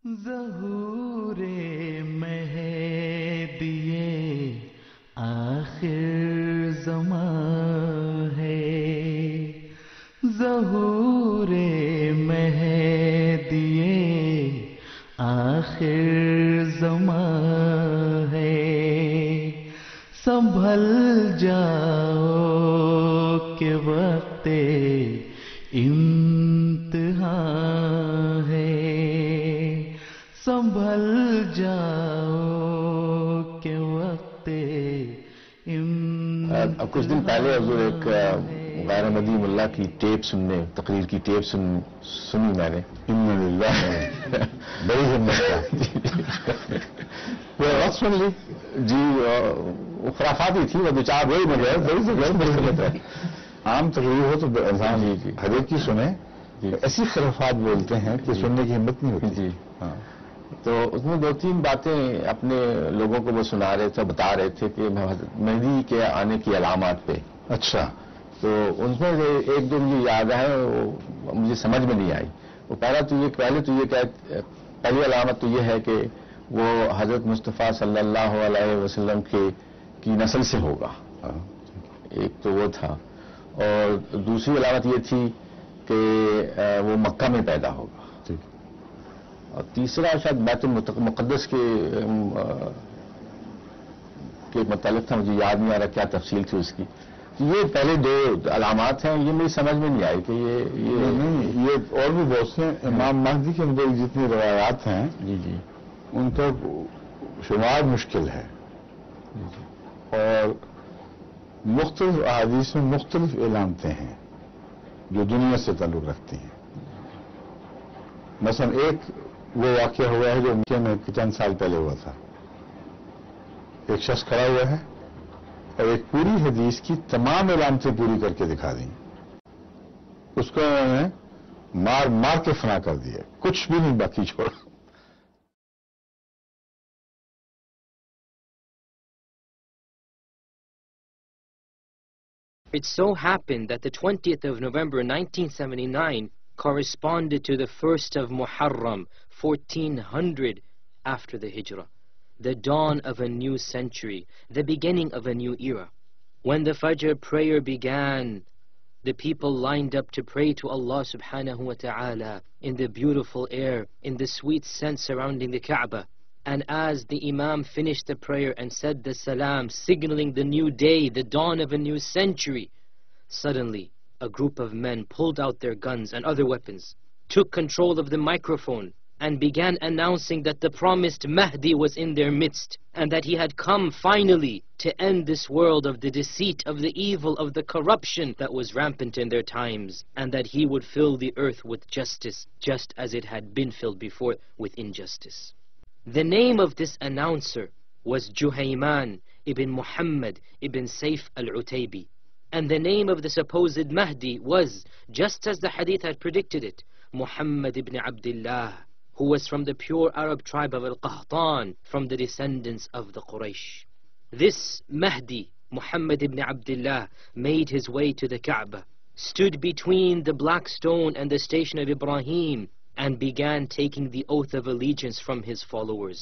ظہور مہدی آخر زمان ہے، ظہور مہدی آخر زمان ہے، سنبھل جاؤ کہ وقت امتحان ہے، سنبھل جاؤ کہ وقت امتحان۔ اب کچھ دن پہلے حضور ایک غیر مدی ملا کی ٹیپ سننے، تقریر کی ٹیپ سنی میں نے، بڑی ہمت کا وہ وقت سن لی جی، وہ خرافاتی تھی، وہ دو چار وہی مجھے بڑی زبردست ہمت ہے۔ عام تقریر ہو تو انسان ہر ایک کی سنے، ایسی خرافات بولتے ہیں کہ سننے کی ہمت نہیں ہوتی جی۔ ہاں، تو اس میں دو تین باتیں اپنے لوگوں کو وہ سنا رہے تھے، بتا رہے تھے کہ مہدی کے آنے کی علامات پہ۔ اچھا، تو ان میں سے ایک دو مجھے یاد ہے، وہ مجھے سمجھ میں نہیں آئی۔ وہ پہلی علامت تو یہ ہے کہ وہ حضرت مصطفیٰ صلی اللہ علیہ وسلم کی نسل سے ہوگا، ایک تو وہ تھا، اور دوسری علامت یہ تھی کہ وہ مکہ میں پیدا ہوگا، اور تیسرا شاید بیت المقدس کے متعلق تھا، مجھے یاد نہیں آ رہا کیا تفصیل تھی اس کی۔ یہ پہلے دو علامات ہیں، یہ میری سمجھ میں نہیں آئی کہ یہ اور بھی بہت سے امام مہدی کے متعلق جتنی روایات ہیں جی جی ان کا شمار مشکل ہے، اور مختلف احادیث میں مختلف علامتیں ہیں جو دنیا سے تعلق رکھتی ہیں۔ مثلا ایک وہ واقعہ ہوا ہے جو مکے میں چند سال پہلے ہوا تھا، ایک شخص کھڑا ہوا ہے اور ایک پوری حدیث کی تمام علامتیں پوری کر کے دکھا دیں، اس کو انہوں نے مار مار کے فنا کر دیا، کچھ بھی نہیں باقی چھوڑا۔ It so happened that the 20th of November 1979 corresponded to the 1st of Muharram 1400 after the Hijrah, the dawn of a new century, the beginning of a new era. When the Fajr prayer began, the people lined up to pray to Allah subhanahu wa ta'ala in the beautiful air, in the sweet scent surrounding the Kaaba. And as the Imam finished the prayer and said the salam, signaling the new day, the dawn of a new century, suddenly a group of men pulled out their guns and other weapons, took control of the microphone, and began announcing that the promised Mahdi was in their midst, and that he had come finally to end this world of the deceit, of the evil, of the corruption that was rampant in their times, and that he would fill the earth with justice, just as it had been filled before with injustice. The name of this announcer was Juhayman ibn Muhammad ibn Saif al-Utaybi, and the name of the supposed Mahdi was, just as the hadith had predicted it, Muhammad ibn Abdullah, who was from the pure Arab tribe of Al-Qahtan, from the descendants of the Quraysh. This Mahdi, Muhammad ibn Abdullah, made his way to the Kaaba, stood between the black stone and the station of Ibrahim, and began taking the oath of allegiance from his followers.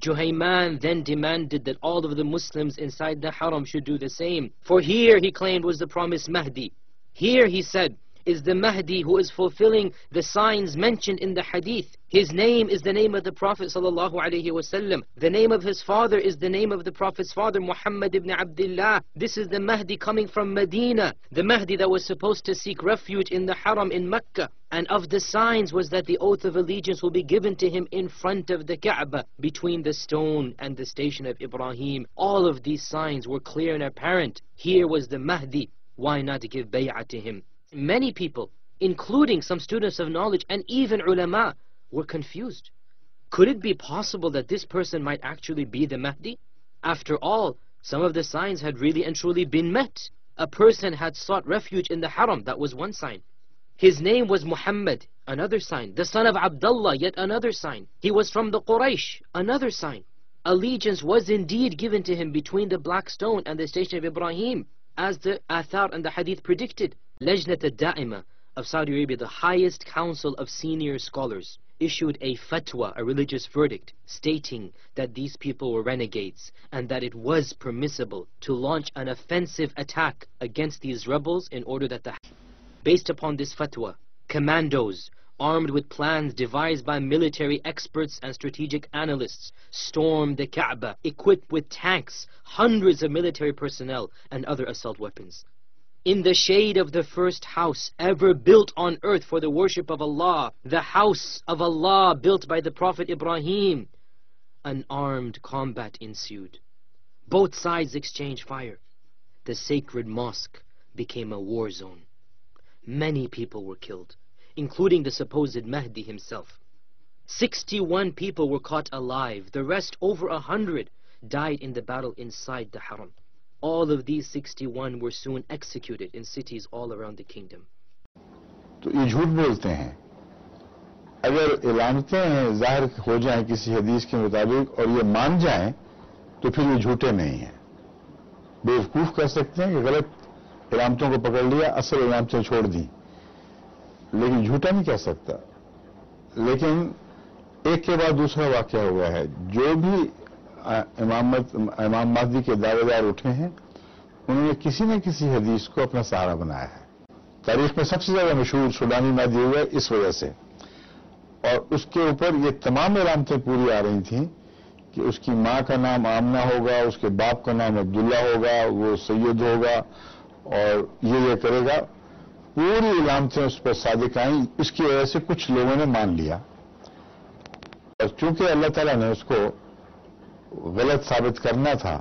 Juhayman then demanded that all of the Muslims inside the Haram should do the same, for here, he claimed, was the promised Mahdi. Here, he said, is the Mahdi who is fulfilling the signs mentioned in the hadith. His name is the name of the Prophet sallallahu alaihi wasallam. The name of his father is the name of the Prophet's father, Muhammad ibn Abdullah. This is the Mahdi coming from Medina, the Mahdi that was supposed to seek refuge in the Haram in Mecca. And of the signs was that the oath of allegiance will be given to him in front of the Kaaba, between the stone and the station of Ibrahim. All of these signs were clear and apparent. Here was the Mahdi. Why not give bay'ah to him? Many people, including some students of knowledge and even ulama, were confused. Could it be possible that this person might actually be the Mahdi? After all, some of the signs had really and truly been met. A person had sought refuge in the Haram, that was one sign. His name was Muhammad, another sign. The son of Abdullah, yet another sign. He was from the Quraysh, another sign. Allegiance was indeed given to him between the black stone and the station of Ibrahim, as the Athar and the Hadith predicted. Lajnat al-Da'ima of Saudi Arabia, the highest council of senior scholars, issued a fatwa, a religious verdict, stating that these people were renegades and that it was permissible to launch an offensive attack against these rebels in order that based upon this fatwa, commandos armed with plans devised by military experts and strategic analysts stormed the Kaaba, equipped with tanks, hundreds of military personnel, and other assault weapons. In the shade of the first house ever built on earth for the worship of Allah, the house of Allah built by the Prophet Ibrahim, an armed combat ensued. Both sides exchanged fire. The sacred mosque became a war zone. Many people were killed, including the supposed Mehdi himself. 61 people were caught alive. The rest, over 100, died in the battle inside the Haram. All of these 61 were soon executed in cities all around the kingdom. تو یہ جھوٹ بولتے ہیں. اگر علامتیں ظاہر ہو جائیں کسی حدیث کے مطابق اور یہ مان جائیں تو پھر یہ جھوٹے نہیں ہیں. بیوقوف کہہ سکتے ہیں کہ غلط علامتوں کو پکڑ لیا, اصل علامتیں چھوڑ دیں, لیکن جھوٹا نہیں کہہ سکتا. لیکن ایک کے بعد دوسرا واقعہ ہوا ہے. جو بھی امام مہدی کے دعوے دار اٹھے ہیں انہوں نے کسی نہ کسی حدیث کو اپنا سہارا بنایا ہے. تاریخ میں سب سے زیادہ مشہور سودانی مہدی ہوا ہے اس وجہ سے, اور اس کے اوپر یہ تمام علامتیں پوری آ رہی تھیں کہ اس کی ماں کا نام آمنہ ہوگا, اس کے باپ کا نام عبداللہ ہوگا, وہ سید ہوگا اور یہ کرے گا. پوری علامتیں اس پر صادق آئیں. اس کی وجہ سے کچھ لوگوں نے مان لیا, اور چونکہ اللہ تعالیٰ نے اس کو غلط ثابت کرنا تھا,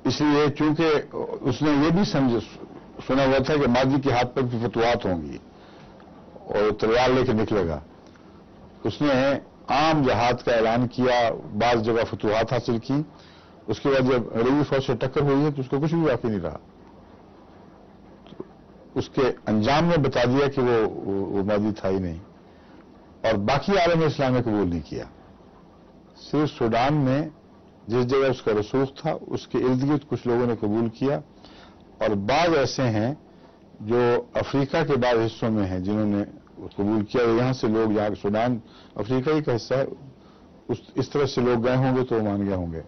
اس لیے چونکہ اس نے یہ بھی سنا ہوا تھا کہ مہدی کے ہاتھ پر بھی فتوحات ہوں گی اور تلوار لے کے نکلے گا, اس نے عام جہاد کا اعلان کیا, بعض جگہ فتوحات حاصل کی. اس کے بعد جب عربی فوج سے ٹکر ہوئی ہے تو اس کو کچھ بھی باقی نہیں رہا. اس کے انجام نے بتا دیا کہ وہ مہدی تھا ہی نہیں, اور باقی عالم اسلام نے قبول نہیں کیا. صرف سوڈان میں جس جگہ اس کا رسوخ تھا اس کے ارد گرد کچھ لوگوں نے قبول کیا, اور بعض ایسے ہیں جو افریقہ کے بعض حصوں میں ہیں جنہوں نے قبول کیا. یہاں سے لوگ, یہاں سوڈان افریقہ ہی کا حصہ ہے, اس طرح سے لوگ گئے ہوں گے تو وہ مان گئے ہوں گے.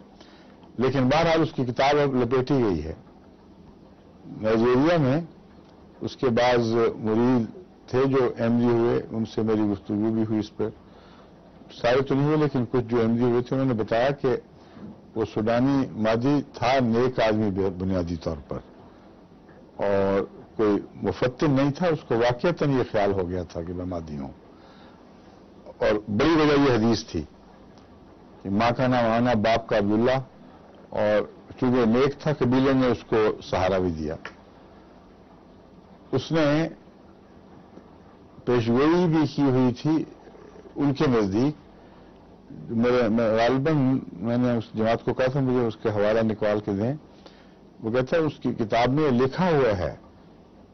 لیکن بہرحال اس کی کتاب اب لپیٹی گئی ہے. نائجیریا میں اس کے بعض مرید تھے جو احمدی ہوئے, ان سے میری گفتگو بھی ہوئی اس پر. سارے تو نہیں ہوئے لیکن کچھ جو احمدی ہوئے تھے انہوں نے بتایا کہ وہ سوڈانی مہدی تھا نیک آدمی بنیادی طور پر, اور کوئی مفتن نہیں تھا. اس کو واقعتاً یہ خیال ہو گیا تھا کہ میں مہدی ہوں, اور بڑی وجہ یہ حدیث تھی کہ ماں کا نام آنا, باپ کا عبداللہ, اور چونکہ نیک تھا قبیلے نے اس کو سہارا بھی دیا. اس نے پیشگوئی بھی کی ہوئی تھی ان کے نزدیک. غالباً میں نے اس جماعت کو کہا تھا مجھے اس کے حوالہ نکال کے دیں. وہ کہتا ہے اس کی کتاب میں لکھا ہوا ہے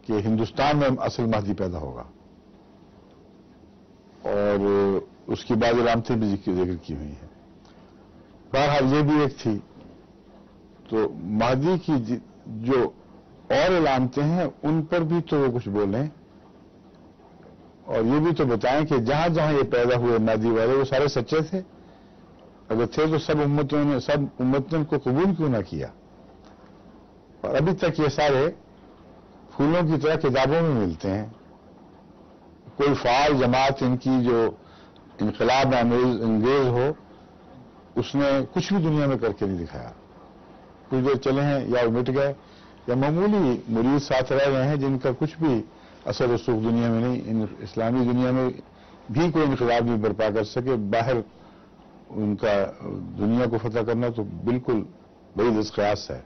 کہ ہندوستان میں اصل مہدی پیدا ہوگا, اور اس کی بعض علامتیں بھی ذکر کی ہوئی ہیں. بہرحال یہ بھی ایک تھی. تو مہدی کی جو اور علامتیں ہیں ان پر بھی تو وہ کچھ بولیں, اور یہ بھی تو بتائیں کہ جہاں جہاں یہ پیدا ہوئے مہدی والے وہ سارے سچے تھے. اگر تھے تو سب امتوں نے ان کو قبول کیوں نہ کیا. اور ابھی تک یہ سارے پھولوں کی طرح کتابوں میں ملتے ہیں. کوئی فعال جماعت ان کی جو انقلاب انگیز ہو, اس نے کچھ بھی دنیا میں کر کے نہیں دکھایا. کچھ دیر چلے ہیں یا وہ مٹ گئے, یا معمولی مرید ساتھ رہ گئے ہیں جن کا کچھ بھی اثر رسوخ دنیا میں نہیں. اسلامی دنیا میں بھی کوئی انقلاب نہیں برپا کر سکے. باہر ان کا دنیا کو فتح کرنا تو بالکل بڑی دستخیاس ہے.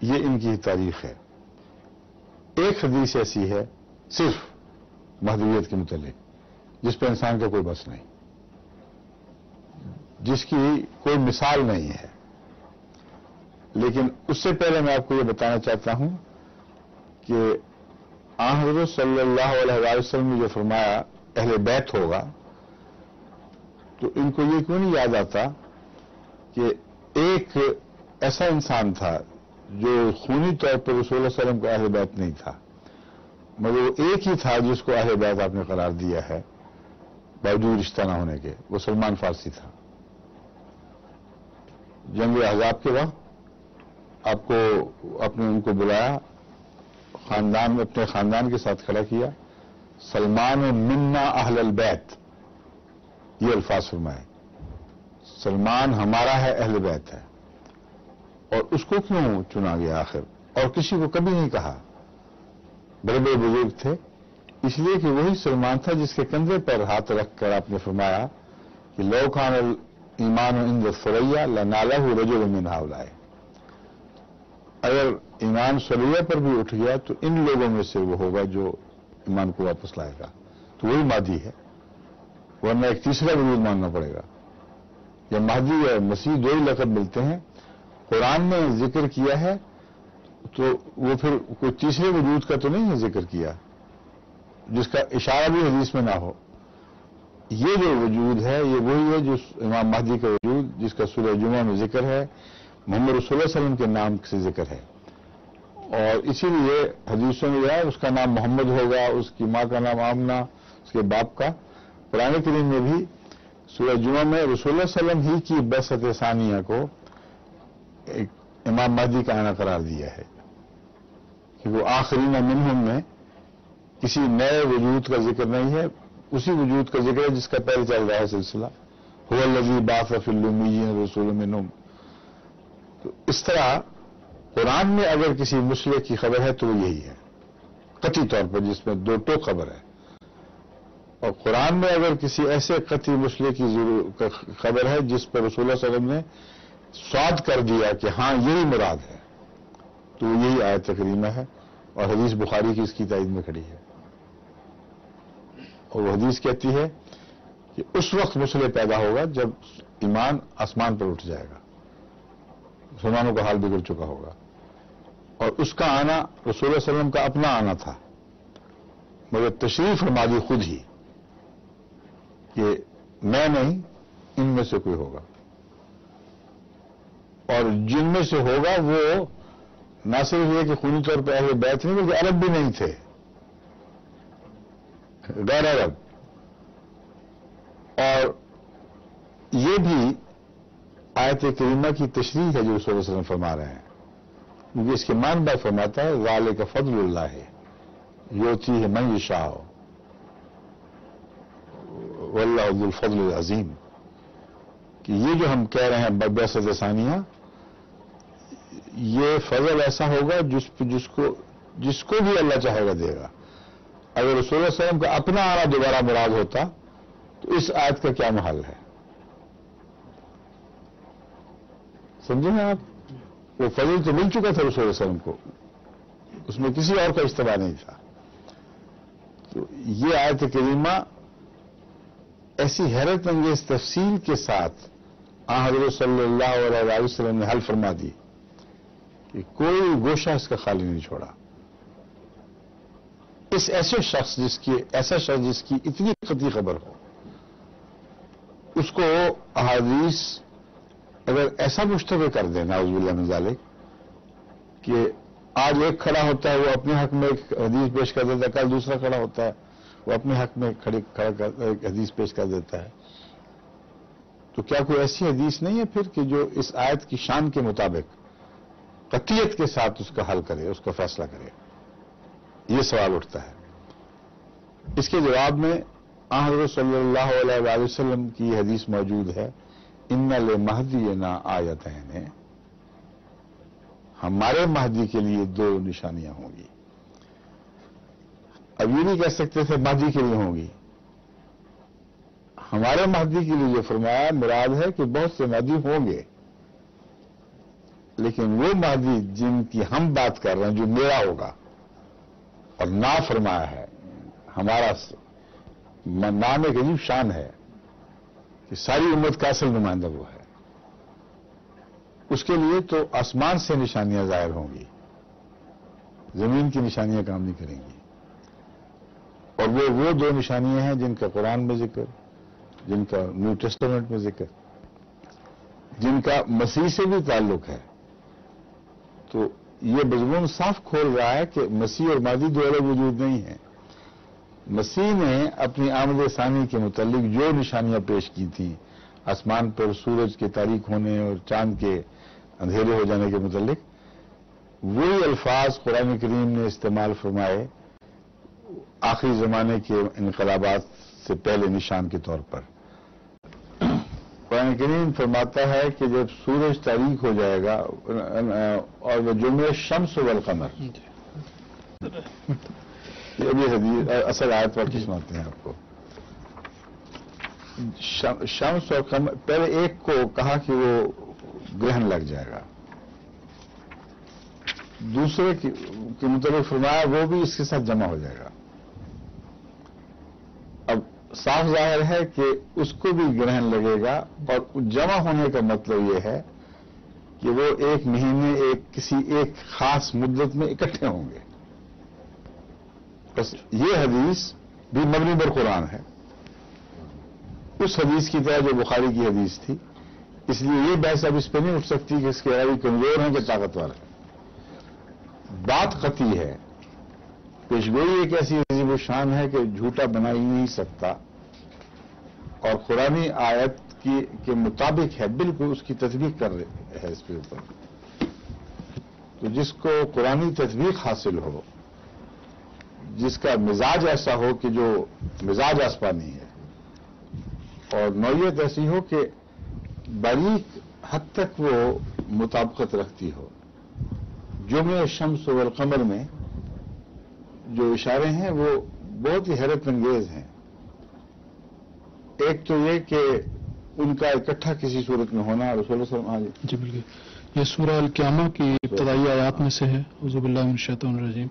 یہ ان کی تاریخ ہے. ایک حدیث ایسی ہے صرف مہدویت کے متعلق جس پہ انسان کا کوئی بس نہیں, جس کی کوئی مثال نہیں ہے. لیکن اس سے پہلے میں آپ کو یہ بتانا چاہتا ہوں کہ حضرت صلی اللہ علیہ وسلم نے جو فرمایا اہل بیت ہوگا, تو ان کو یہ کیوں نہیں یاد آتا کہ ایک ایسا انسان تھا جو خونی طور پر رسول اللہ علیہ وسلم کا اہل بیت نہیں تھا, مگر وہ ایک ہی تھا جس کو اہل بیت آپ نے قرار دیا ہے, باوجود رشتہ نہ ہونے کے، وہ سلمان فارسی تھا۔ جنگ احزاب کے وقت آپ نے ان کو بلایا، خاندان میں اپنے خاندان کے ساتھ کھڑا کیا، سلمان منا اہل البیت، یہ الفاظ فرمائے، سلمان ہمارا ہے، اہل بیت ہے۔ اور اس کو کیوں چنا گیا آخر؟ اور کسی کو کبھی نہیں کہا، بڑے بڑے بزرگ تھے، اس لیے کہ وہی سلمان تھا جس کے کندھے پر ہاتھ رکھ کر آپ نے فرمایا کہ لو کان الایمان عند الثریا لنالہ رجل من ہؤلاء، اگر ایمان ثریا پر بھی اٹھ گیا تو ان لوگوں میں سے وہ ہوگا جو ایمان کو واپس لائے گا، تو وہی مہدی ہے، ورنہ ایک تیسرا وجود ماننا پڑے گا۔ یا مہدی یا مسیح دو ہی لقب ملتے ہیں، قرآن نے ذکر کیا ہے تو وہ پھر کوئی تیسرے وجود کا تو نہیں ہے ذکر کیا جس کا اشارہ بھی حدیث میں نہ ہو۔ یہ جو وجود ہے یہ وہی ہے جو امام مہدی کا وجود، جس کا سورہ جمعہ میں ذکر ہے، محمد رسول اللہ علیہ وسلم کے نام سے ذکر ہے، اور اسی لیے حدیثوں میں ہے اس کا نام محمد ہوگا، اس کی ماں کا نام آمنہ، اس کے باپ کا۔ قرآن کریم میں بھی سورہ جمعہ میں رسول اللہ صلی اللہ علیہ وسلم ہی کی بعثت ثانیہ کو ایک امام مہدی کا آنا قرار دیا ہے کہ وہ آخرین منہم میں کسی نئے وجود کا ذکر نہیں ہے، اسی وجود کا ذکر ہے جس کا پہلے چل رہا ہے سلسلہ، هو الذی بعث فی الامیین رسولا منہم۔ تو اس طرح قرآن میں اگر کسی مسلح کی خبر ہے تو وہ یہی ہے قطعی طور پر، جس میں دو ٹوک خبر ہے، اور قرآن میں اگر کسی ایسے قطعی مسلح کی خبر ہے جس پر رسول اللہ صلی اللہ علیہ وسلم نے صاد کر دیا کہ ہاں یہی مراد ہے، تو یہی آیت کریمہ ہے، اور حدیث بخاری کی اس کی تائید میں کھڑی ہے۔ اور وہ حدیث کہتی ہے کہ اس وقت مسئلہ پیدا ہوگا جب ایمان آسمان پر اٹھ جائے گا، مسلمانوں کا حال بگڑ چکا ہوگا، اور اس کا آنا رسول اللہ صلی اللہ علیہ وسلم کا اپنا آنا تھا، مگر تشریف فرما دی خود ہی کہ میں نہیں، ان میں سے کوئی ہوگا، اور جن میں سے ہوگا وہ نہ صرف یہ کہ خونی طور پہ اہل بیت نہیں بلکہ عرب بھی نہیں تھے، غیر عرب۔ اور یہ بھی آیت کریمہ کی تشریح ہے جو رسول اللہ صلی اللہ علیہ وسلم فرما رہے ہیں، کیونکہ اس کے معنی بعد فرماتا ہے ذالک فضل اللہ یؤتیہ من یشاء واللہ ذو الفضل العظیم، کہ یہ جو ہم کہہ رہے ہیں بعثت ثانیہ، یہ فضل ایسا ہوگا جس کو بھی اللہ چاہے گا دے گا۔ اگر رسول اللہ صلی اللہ علیہ وسلم کا اپنا آنا دوبارہ مراد ہوتا تو اس آیت کا کیا محل ہے؟ سمجھیں نا آپ، وہ فضل تو مل چکا تھا رسول اللہ علیہ وسلم کو، اس میں کسی اور کا اشتباہ نہیں تھا۔ تو یہ آیت کریمہ ایسی حیرت انگیز تفصیل کے ساتھ حضرت صلی اللہ علیہ وسلم نے حل فرما دی کہ کوئی گوشہ اس کا خالی نہیں چھوڑا۔ اس ایسا شخص جس کی اتنی قطعی خبر ہو، اس کو احادیث اگر ایسا مشتبہ کر دے نعوذ باللہ من ذالک کہ آج ایک کھڑا ہوتا ہے وہ اپنے حق میں ایک حدیث پیش کر دیتا ہے، کل دوسرا کھڑا ہوتا ہے وہ اپنے حق میں ایک حدیث پیش کر دیتا ہے، تو کیا کوئی ایسی حدیث نہیں ہے پھر کہ جو اس آیت کی شان کے مطابق قطعیت کے ساتھ اس کا حل کرے، اس کا فیصلہ کرے؟ یہ سوال اٹھتا ہے۔ اس کے جواب میں حضرت صلی اللہ علیہ وسلم کی حدیث موجود ہے، ان لمہدینا آیتین، ہمارے مہدی کے لیے دو نشانیاں ہوں گی۔ اب یہ نہیں کہہ سکتے تھے مہدی کے لیے ہوں گی، ہمارے مہدی کے لیے جو فرمایا مراد ہے کہ بہت سے مہدی ہوں گے، لیکن وہ مہدی جن کی ہم بات کر رہے ہیں جو میرا ہوگا، اور نا فرمایا ہے، ہمارا نام ایک عجیب شان ہے کہ ساری امت کا اصل نمائندہ وہ ہے، اس کے لیے تو آسمان سے نشانیاں ظاہر ہوں گی، زمین کی نشانیاں کام نہیں کریں گی، اور وہ دو نشانیاں ہیں جن کا قرآن میں ذکر، جن کا نیو ٹیسٹامنٹ میں ذکر، جن کا مسیح سے بھی تعلق ہے۔ تو یہ مضمون صاف کھول رہا ہے کہ مسیح اور مہدی دو الگ وجود نہیں ہیں، مسیح نے اپنی آمد ثانی کے متعلق جو نشانیاں پیش کی تھیں آسمان پر سورج کے تاریک ہونے اور چاند کے اندھیرے ہو جانے کے متعلق، وہی الفاظ قرآن کریم نے استعمال فرمائے آخری زمانے کے انقلابات سے پہلے نشان کے طور پر۔ قرآن کریم فرماتا ہے کہ جب سورج تاریک ہو جائے گا اور وہ جمعہ شمس والقمر، یہ بھی حدیث اصل آیت پر کی سناتے ہیں آپ کو۔ شمس اور قمر، پہلے ایک کو کہا کہ وہ گرہن لگ جائے گا، دوسرے کے متعلق فرمایا وہ بھی اس کے ساتھ جمع ہو جائے گا۔ اب صاف ظاہر ہے کہ اس کو بھی گرہن لگے گا، اور جمع ہونے کا مطلب یہ ہے کہ وہ ایک مہینے کسی ایک خاص مدت میں اکٹھے ہوں گے۔ بس یہ حدیث بھی مبنی بر قرآن ہے، اس حدیث کی طرح جو بخاری کی حدیث تھی، اس لیے یہ بحث اب اس پہ نہیں اٹھ سکتی کہ اس کے راوی کمزور ہیں کہ طاقتور ہیں۔ بات قطعی ہے، پیشگوئی ایک ایسی عظیم الشان ہے کہ جھوٹا بنا ہی نہیں سکتا، اور قرآنی آیت کے مطابق ہے، بالکل اس کی تطبیق کر رہے ہے اس کے اوپر۔ تو جس کو قرآنی تطبیق حاصل ہو، جس کا مزاج ایسا ہو کہ جو مزاج آسمانی ہے، اور نوعیت ایسی ہو کہ باریک حد تک وہ مطابقت رکھتی ہو، جمعہ شمس والقمر میں جو اشارے ہیں وہ بہت ہی حیرت انگیز ہیں۔ ایک تو یہ کہ ان کا اکٹھا کسی صورت میں ہونا، رسول اللہ صلی اللہ علیہ وسلم۔ جی بالکل، یہ سورہ القیامہ کی ابتدائی آیات میں سے ہے۔ اعوذ باللہ من الشیطان الرجیم۔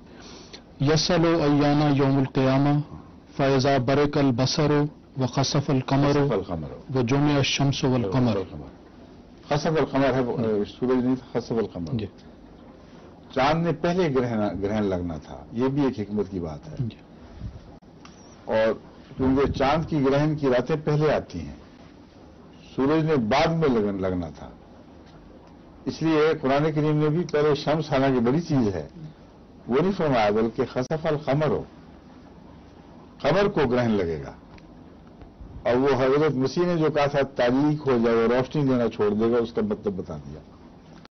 یسأل ایان یوم القیامہ فاذا برق البصر وخسف القمر وجمع الشمس والقمر۔ خسف القمر ہے، سورج نہیں، خسف القمر۔ جی چاند نے پہلے گرہن لگنا تھا، یہ بھی ایک حکمت کی بات ہے۔ جی اور کیونکہ چاند کی گرہن کی راتیں پہلے آتی ہیں، سورج نے بعد میں لگنا تھا، اس لیے قرآن کریم نے بھی پہلے شمس، حالانکہ بڑی چیز ہے، وہ نہیں فرمایا، بلکہ خسف القمر ہو، قمر کو گرہن لگے گا۔ اور وہ حضرت مسیح نے جو کہا تھا تاریک ہو جائے، روشنی دینا چھوڑ دے گا، اس کا مطلب بتا دیا۔